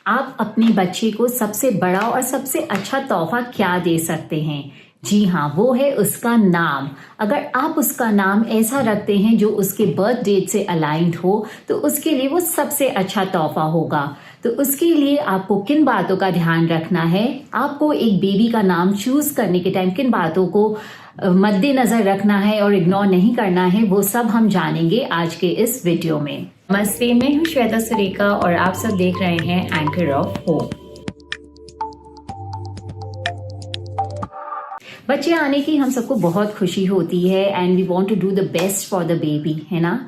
आप अपने बच्चे को सबसे बड़ा और सबसे अच्छा तोहफा क्या दे सकते हैं? जी हाँ, वो है उसका नाम। अगर आप उसका नाम ऐसा रखते हैं जो उसके बर्थ डेट से अलाइंड हो, तो उसके लिए वो सबसे अच्छा तोहफा होगा। तो उसके लिए आपको किन बातों का ध्यान रखना है, आपको एक बेबी का नाम चूज करने के टाइम किन बातों को मद्देनजर रखना है और इग्नोर नहीं करना है, वो सब हम जानेंगे आज के इस वीडियो में। नमस्ते, मैं हूँ श्वेता सुरेखा और आप सब देख रहे हैं एंकर ऑफ होप। बच्चे आने की हम सबको बहुत खुशी होती है and we want to do the best for the baby, है ना।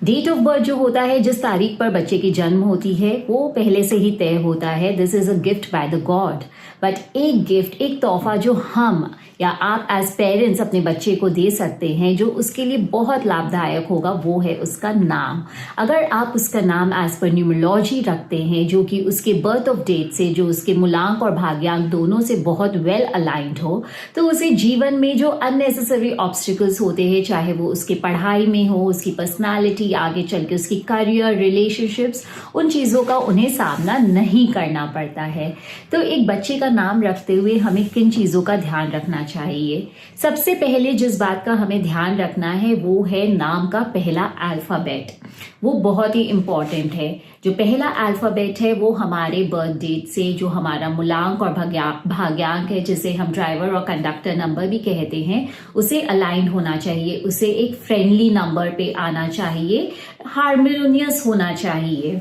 डेट ऑफ बर्थ जो होता है, जिस तारीख पर बच्चे की जन्म होती है, वो पहले से ही तय होता है। This is a gift by the God. But एक गिफ्ट, एक तोहफा जो हम या आप एज पेरेंट्स अपने बच्चे को दे सकते हैं, जो उसके लिए बहुत लाभदायक होगा, वो है उसका नाम। अगर आप उसका नाम एज पर न्यूमरोलॉजी रखते हैं, जो कि उसके बर्थ ऑफ डेट से, जो उसके मूलांक और भाग्यांक दोनों से बहुत वेल अलाइंड हो, तो उसे जीवन में जो अननेसेसरी ऑब्स्टिकल्स होते हैं, चाहे वो उसकी पढ़ाई में हो, उसकी पर्सनालिटी, आगे चल के उसकी करियर, रिलेशनशिप्स, उन चीज़ों का उन्हें सामना नहीं करना पड़ता है। तो एक बच्चे का नाम रखते हुए हमें किन चीज़ों का ध्यान रखना चाहिए? सबसे पहले जिस बात का हमें ध्यान रखना है वो है नाम का पहला अल्फाबेट। वो बहुत ही इंपॉर्टेंट है। जो पहला अल्फाबेट है वो हमारे बर्थ डेट से, जो हमारा मूलांक और भाग्यांक है, जिसे हम ड्राइवर और कंडक्टर नंबर भी कहते हैं, उसे अलाइन होना चाहिए। उसे एक फ्रेंडली नंबर पे आना चाहिए, हार्मोनियस होना चाहिए।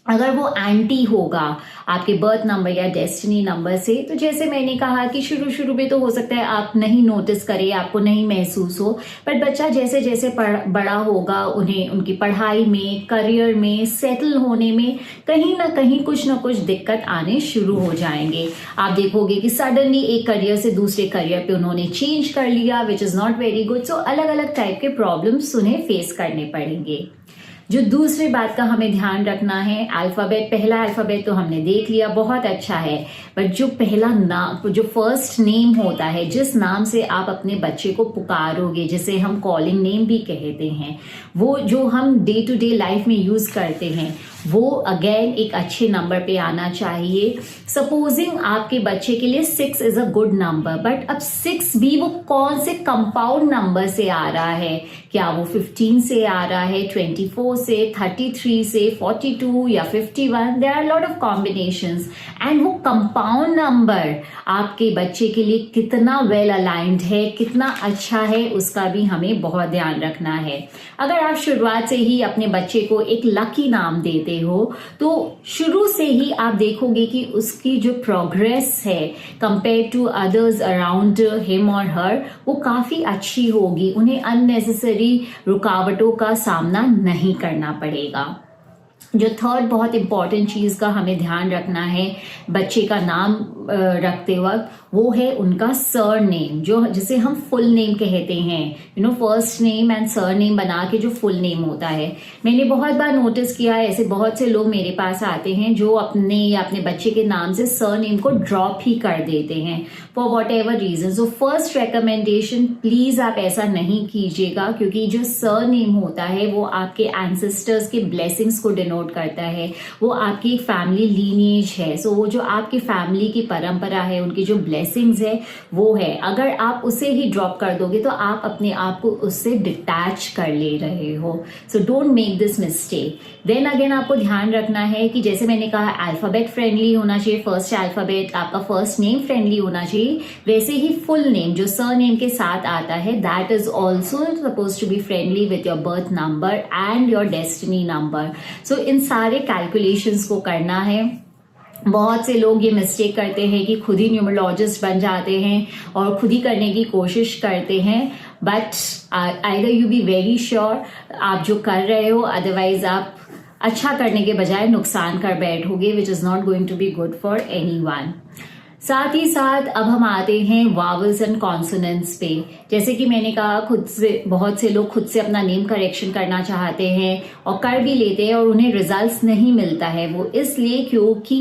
अगर वो एंटी होगा आपके बर्थ नंबर या डेस्टिनी नंबर से, तो जैसे मैंने कहा कि शुरू में तो हो सकता है आप नहीं नोटिस करें, आपको नहीं महसूस हो, पर बच्चा जैसे जैसे बड़ा होगा, उन्हें उनकी पढ़ाई में, करियर में, सेटल होने में कहीं ना कुछ दिक्कत आने शुरू हो जाएंगे। आप देखोगे कि सडनली एक करियर से दूसरे करियर पे उन्होंने चेंज कर लिया, which is not very good. So अलग अलग टाइप के प्रॉब्लम्स उन्हें फेस करने पड़ेंगे। जो दूसरी बात का हमें ध्यान रखना है, अल्फाबेट, पहला अल्फाबेट तो हमने देख लिया, बहुत अच्छा है। बट जो पहला नाम, जो फर्स्ट नेम होता है, जिस नाम से आप अपने बच्चे को पुकारोगे, जिसे हम कॉलिंग नेम भी कहते हैं, वो जो हम डे टू डे लाइफ में यूज करते हैं, वो अगेन एक अच्छे नंबर पे आना चाहिए। सपोजिंग आपके बच्चे के लिए 6 is a good number, but अब 6 भी वो कौन से कंपाउंड नंबर से आ रहा है? क्या वो 15 से आ रहा है, 24 से, 33 से, 42 या 51? There are lot of combinations. And वो कंपाउंड नंबर आपके बच्चे के लिए कितना वेल अलाइंड है, कितना अच्छा है, उसका भी हमें बहुत ध्यान रखना है। अगर आप शुरुआत से ही अपने बच्चे को एक लकी नाम देते हो, तो शुरू से ही आप देखोगे कि उसकी जो प्रोग्रेस है compare to others around him और हर, वो काफी अच्छी होगी। उन्हें अननेसेसरी रुकावटों का सामना नहीं करना पड़ेगा। जो थर्ड बहुत इंपॉर्टेंट चीज का हमें ध्यान रखना है बच्चे का नाम रखते वक्त, वो है उनका सर नेम, जो जिसे हम फुल नेम कहते हैं। First name and sir name बना के जो फुल नेम होता है। मैंने बहुत बार नोटिस किया है, ऐसे बहुत से लोग मेरे पास आते हैं जो अपने या अपने बच्चे के नाम से सर नेम को ड्रॉप ही कर देते हैं for whatever reason. So first recommendation, please आप ऐसा नहीं कीजिएगा, क्योंकि जो सर नेम होता है वो आपके एंसेस्टर्स के ब्लेसिंग्स को डिनोट करता है। वो आपकी एक फैमिली लीनिएज है। सो वो जो आपकी फैमिली की परंपरा है, उनकी जो ब्लेसिंग्स है, वो है। अगर आप उसे ही ड्रॉप कर दोगे तो आप अपने आप को उससे डिटैच कर ले रहे हो। So don't make this mistake. Then again आपको ध्यान रखना है कि जैसे मैंने कहा, अल्फाबेट फ्रेंडली होना चाहिए, फर्स्ट अल्फाबेट, आपका फर्स्ट नेम फ्रेंडली होना चाहिए। वैसे ही फुल नेम जो सर नेम के साथ आता है, that is also suppose to be friendly with your birth number and your destiny number. So in सारे कैलकुलेशंस को करना है। बहुत से लोग ये मिस्टेक करते हैं कि खुद ही न्यूमरोलॉजिस्ट बन जाते हैं और खुद ही करने की कोशिश करते हैं। But either you be very sure आप जो कर रहे हो, अदरवाइज आप अच्छा करने के बजाय नुकसान कर बैठोगे, which is not going to be good for anyone. साथ ही साथ अब हम आते हैं वावल्स एंड कॉन्सोनेंट्स पे। जैसे कि मैंने कहा, बहुत से लोग खुद से अपना नेम करेक्शन करना चाहते हैं और कर भी लेते हैं और उन्हें रिजल्ट्स नहीं मिलता है। वो इसलिए क्योंकि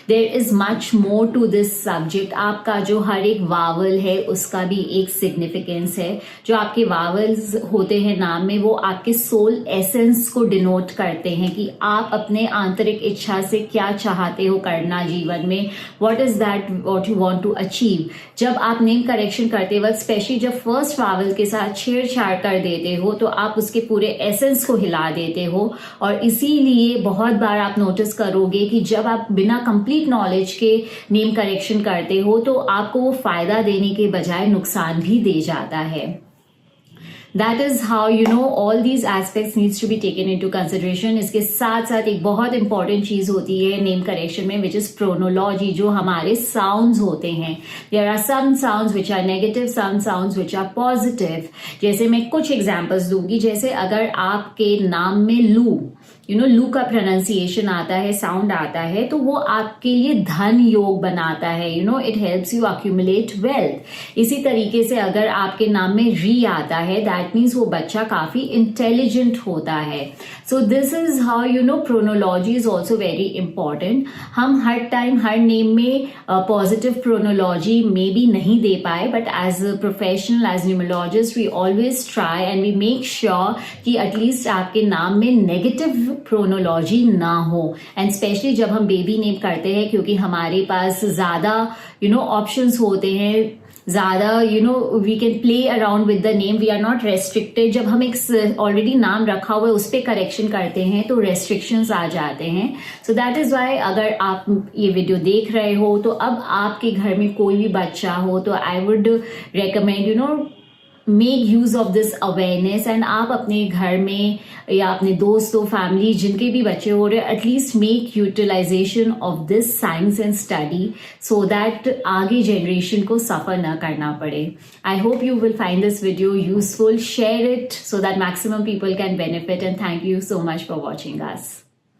there is much more to this subject. आपका जो हर एक वावल है उसका भी एक सिग्निफिकेंस है। जो आपके वावल्स होते हैं नाम में, वो आपके सोल एसेंस को डिनोट करते हैं कि आप अपने आंतरिक इच्छा से क्या चाहते हो करना जीवन में, what is that what you want to achieve. जब आप नेम करेक्शन करते वक्त, स्पेशली जब फर्स्ट वावल के साथ छेड़छाड़ कर देते हो, तो आप उसके पूरे एसेंस को हिला देते हो। और इसीलिए बहुत बार आप नोटिस करोगे कि जब आप बिना कंप्लीट नॉलेज के नेम करेक्शन करते हो तो आपको वो फायदा देने के बजाय नुकसान भी दे जाता है। That is how all these aspects needs to be taken into consideration। इसके साथ साथ एक बहुत इंपॉर्टेंट चीज होती है नेम करेक्शन में, विच इज प्रोनोलॉजी। जो हमारे साउंड्स होते हैं, there are some sounds which are negative, some sounds which are positive. जैसे मैं कुछ एग्जांपल्स दूंगी। जैसे अगर आपके नाम में लू लू का प्रोनाउंसिएशन आता है, साउंड आता है, तो वो आपके लिए धन योग बनाता है। It helps you accumulate wealth. इसी तरीके से अगर आपके नाम में री आता है, दैट मीन्स वो बच्चा काफी इंटेलिजेंट होता है। So this is how pronology is also very important. हम हर टाइम हर नेम में पॉजिटिव प्रोनोलॉजी मे बी नहीं दे पाए, but as a professional, as numerologist, we always try and we make sure कि एटलीस्ट आपके नाम में नेगेटिव प्रोनोलॉजी ना हो। एंड स्पेशली जब हम बेबी नेम करते हैं, क्योंकि हमारे पास ज्यादा ऑप्शंस होते हैं, ज्यादा we can play around with the name, we are not restricted. जब हम एक ऑलरेडी नाम रखा हुआ है उस पर करेक्शन करते हैं तो रेस्ट्रिक्शंस आ जाते हैं। सो दैट इज वाई अगर आप ये वीडियो देख रहे हो तो अब आपके घर में कोई भी बच्चा हो तो I would recommend make use of this awareness. And आप अपने घर में या अपने दोस्तों, फैमिली, जिनके भी बच्चे हो रहे, at least make utilization of this science and study so that आगे जनरेशन को सफर न करना पड़े। I hope you will find this video useful. Share it so that maximum people can benefit. And thank you so much for watching us.